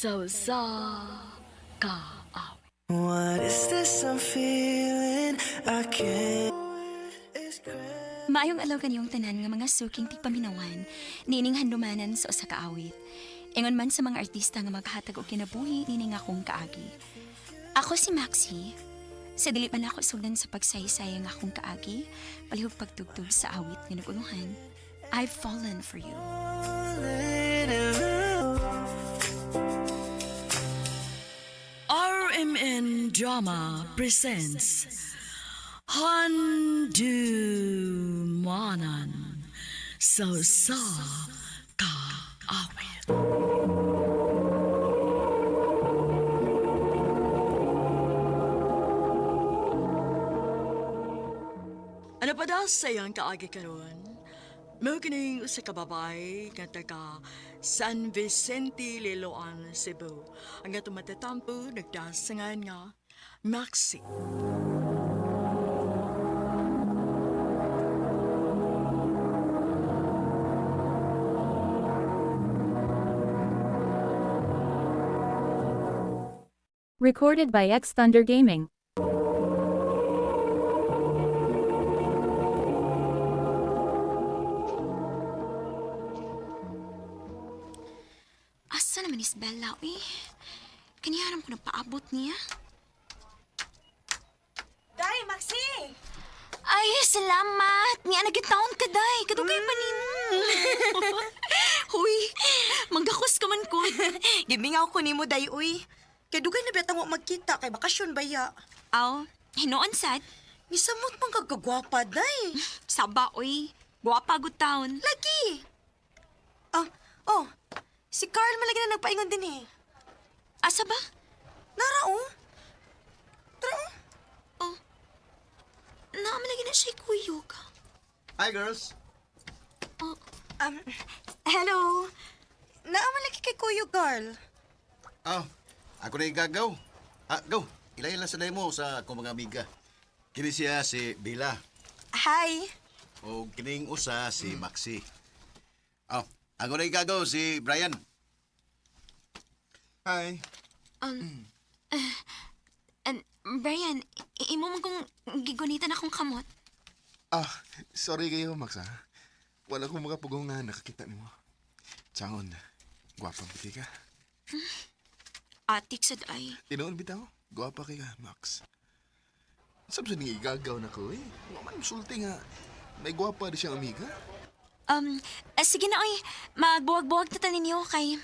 sa ka What is this I'm feeling? I can't. Maayong alaw kaniyong tanan nga mga suking tigpaminawan, nining handumanan sa usa ka awit. Ingon man sa mga artista nga maghatag og kinabuhi nining akong kaagi. Ako si Maxi. Sa dili man ako sudan sa pagsaysay nga akong kaagi, palihog pagtugtog sa awit nga naguluhan. I've fallen for you. RMN Drama presents Handumanan sa ka awit. Ano pa daw sayang kaagi karon? Mao kining usa ka babay nga taga San Vicente, Liloan, Cebu. Ang atong matatampo nagdasangan nga Maxi. Recorded by X Thunder Gaming. Asa naman is Bella, eh? Kaniyaram ko nagpaabot niya. Day, Maxi! Ay, salamat! Niya nagitaon ka, day. Kadugay pa ni mo. Huy, manggakos ka man ko. Gimingaw ko ni mo, Day, uy. Kay dugay na betang mo magkita, kay bakasyon ba ya? Aw, hinoon sad. Misamot man kagagwapa, Day. Saba, oy. Guwapa good taon. Lagi! Oh, si Carl malagi na nagpaingon din eh. Asa ba? Nara, oh. Tara, oh. Oh. Naamalagi na siya'y kuyog. Hi, girls. Oh, Hello. Naamalagi kay Kuya Carl. Oh, ako na yung gagaw. Go. Ilay lang sanay mo sa akong mga amiga. Kini siya si Bila. Hi. O kining usa si Maxi. Oh, ako na yung gagaw si Brian. Hi. and Brian, imo man kong gigunitan akong kamot. Sorry kayo, Max, ha? Wala kong mga pugong nga nakakita ni mo. Tsangon, gwapang biti ka. Atik sad ay. Tinoon bitaw, gwapa kay ka, Max. Sabi sa nang igagaw na ko, eh. Waman sulti nga, may gwapa di siyang amiga. Sige na, oy. Magbuwag-buwag na ninyo kay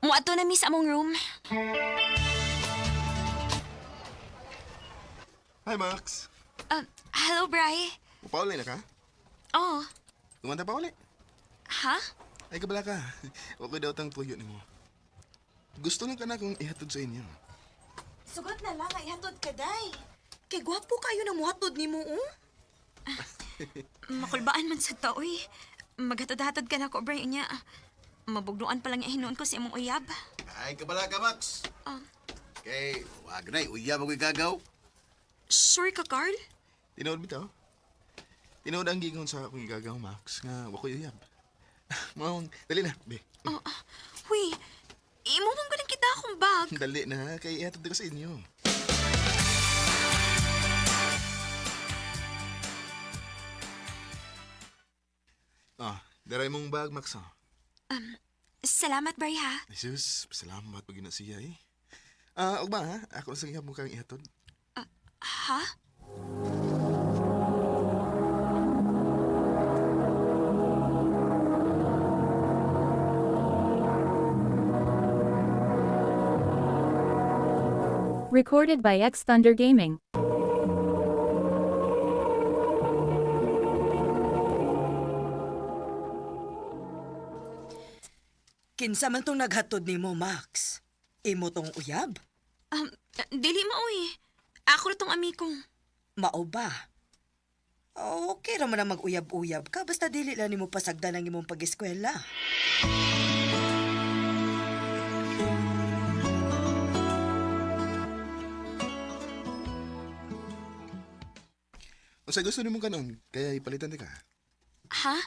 muato na miss among room. Hi, Max. Hello, Bri. Upauli na ka? Oh, Tumanta pa uli. ha? Ay, kabala ka. Okay daw tang tuyo ni mo. Gusto lang ka na kung ihatod sa inyo. Sugot na lang, ihatod ka, Day. Kay gwapo kayo na muhatod ni mo, oh. Makulbaan man sa taoy. Maghatod-hatod ka na ko, Bri, niya. Mabugluan pa lang hinoon ko sa imong uyab. Ay, kabala ka, Max. Kay, wag na, uyab ako yung gagaw. Sure ka, Carl? Tinood bitaw? Tinood ang gingon sa akong igagaw, Max, nga wakoy uyab. Mawang, dali na, be. Huy, imo man ko kita akong bag. Dali na, kay ihatod ko sa inyo. Daray mong bag, Max, ha? Salamat, Bri, ha? Jesus, salamat pag siya, eh. Og ba, ha? Ako na sa mo kang ihatod. Ha? Recorded by X Thunder Gaming. Kinsa man tong naghatod ni mo, Max? Imo tong uyab? Dili mo, uy. Ako na tong amikong. Mao ba? Okay ra man na mag-uyab-uyab ka, basta dili lang nimo pasagdan ang imong pag-eskwela. O sa gusto ni mong kanon, kaya ipalitan di ka. Ha?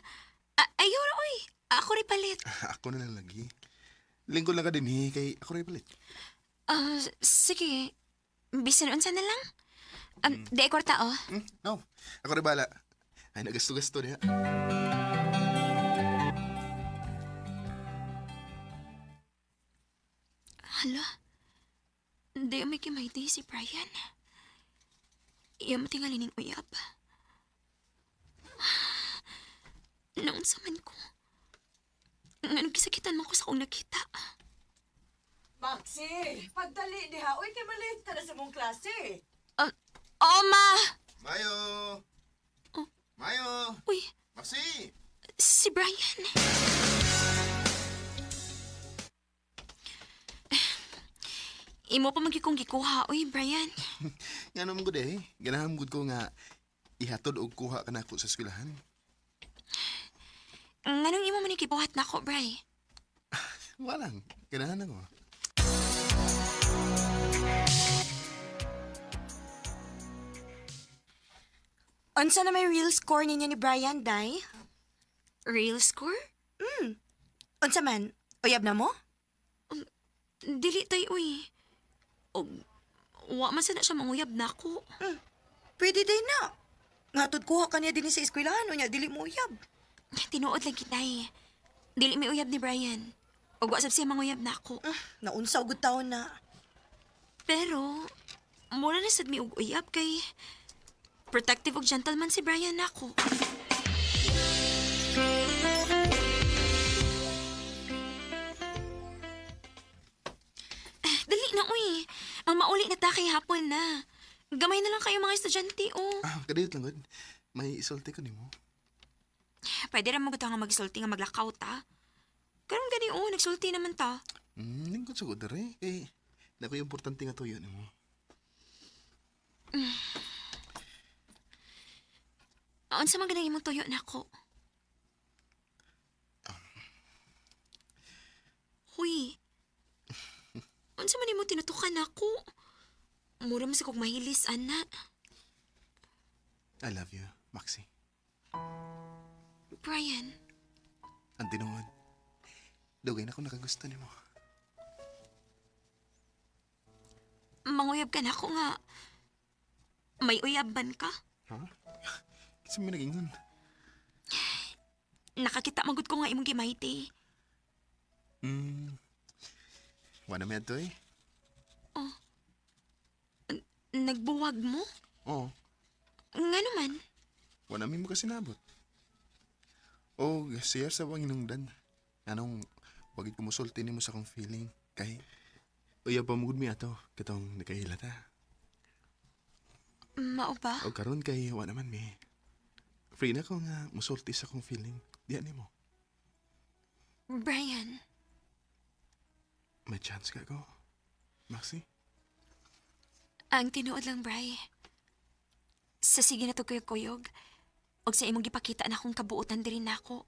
Ayaw na, uy. Ako rin palit. Ako na lang lagi. Lingkod lang ka din kay ako rin palit. Sige. Bisan unsa na lang. Di kwarta, oh. No, ako rin bala. Ay, nagasto-gasto niya. Hala. Di may kimayti si Brian. Iya mo tingalin ng uyab. Naunsa man ko. Nga nagkisakitan mo ko sa kong nakita. Maxi, pagdali diha. Uy, kay malit ka na sa mong klase. Oo, ma! Mayo! Mayo! Uy, Maxi! si Brian. Imo pa magkikong gikuha, uy, Brian. Nga naman gud Ganahan gud ko nga ihatod og kuha ka na ako sa eskwelahan. Nganong imo man ikibuhat na ako, Bray? Walang. Ganahan ako. Unsa na may real score niya ni Brian, day? Real score? Unsa man? Uyab na mo? Dili tay, uy. O, wa man sana siya manguyab na ako. Pwede day na. Ngatod kuha ka niya din sa eskwelahan, unya dili mo uyab. Tinuod lang kitay. Dili may uyab ni Brian. O wa sab siya manguyab na ako. Naunsa ugod taon na. Pero, mura na sad mi og uyab kay protective og gentleman si Brian nako. Dali na, uy. Ang mauli na ta kay hapon na. Gamay na lang kayo mga estudyante, oh. Kadiyot lang gud. May isulti ko nimo. Pwede rin mga nga magsulti nga maglakaw ta. Karon gani, oh, nagsulti naman ta. Lingkod sa kudere. Eh, naku importante nga tuyo nimo. Unsa man ganang imong tuyo nako? Huy. Unsa man imong tinutukan nako? Mura man sa kog mahilis, ana. I love you, Maxi. Brian, Ang tinuod. Dugay na ako nakagusto nimo. manguyab ka nako nga. May uyaban ka? Ha? Kasi may nagingon. Nakakita magud ko nga imong gimayti. Wala may ato Nagbuwag mo? Oo. Nga naman. Wala may mo kasi nabot. O, siya sa Panginungdan. Anong, wagit kumusulti ni mo sa kong feeling. Kay, uya pa mo mi ato, katong nakahila ta. Mao ba? O karon kay, wala naman mi. Free na ko nga musulti sa kong feeling. Diyan ni mo. Brian, May chance ka ko. Maxi? ang tinuod lang, Bri. Sa sige na to kuyog, og sa imong gipakita na akong kabuutan diri nako.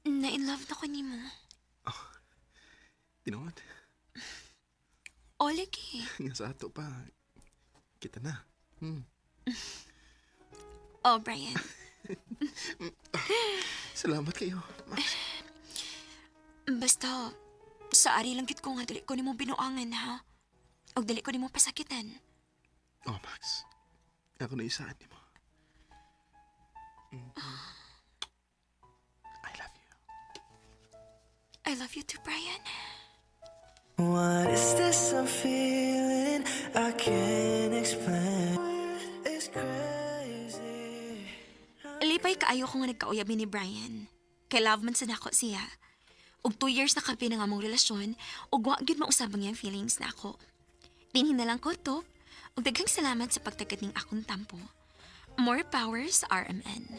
Na in love na ko nimo. Tinuod. O lagi. Nga sa ato pa. Kita na. Oh, Brian. Salamat kayo, Max. Basta, sa ari lang gid ko nga dili ko nimo binuangan, ha? Og dili ko nimo pasakitan. Oh, Max. Ako na isaan ni mo. I love you. I love you too, Brian. What is this I'm feeling? I can't explain. It's crazy. Lipay kaayo ko nga nagkauyab ni Brian. Kay love man sa nako siya. Og 2 years na kami na nga mong relasyon, og wa gyud mausabang yung feelings na ako. Dinhin na lang ko to, og daghang salamat sa pagtagad ning akong tampo. More power sa RMN.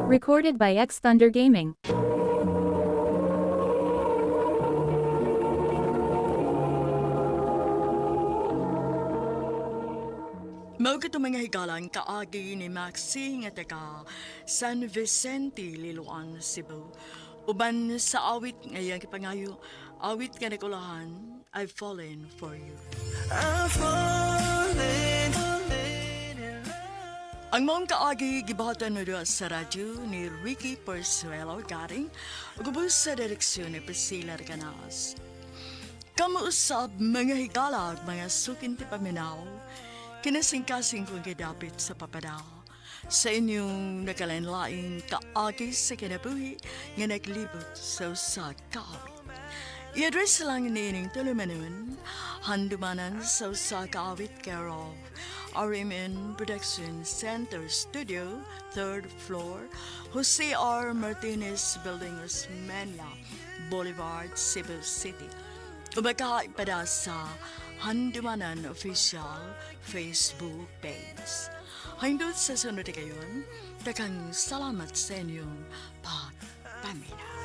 Recorded by X Thunder Gaming. Mao ka mga higalan kaagi ni Maxi nga taga San Vicente, Liloan, Cebu. Uban sa awit ngayang kipangayo, awit nga nagulahan, I've fallen for you. I'm falling. Ang mong kaagi gibatan mo sa radyo ni Ricky Persuelo garing ugubos sa direksyon ni Priscilla Canas. Kamuusap mga higalag mga sukin ti paminaw, kinasingkasing kong gidapit sa papadaw. Sa inyong nakalanlaing kaagi sa kinabuhi nga naglibot sa usa kaawit. I-address lang nining tulumanon, handumanan sa usa kaawit care of RMN Production Center Studio, 3rd floor, Jose R. Martinez Building, Osmeña Boulevard, Cebu City. Ubaka ipada sa Handumanan Official Facebook page. Hindot sa sunod kayon, takang salamat sa inyong pagpaminaw.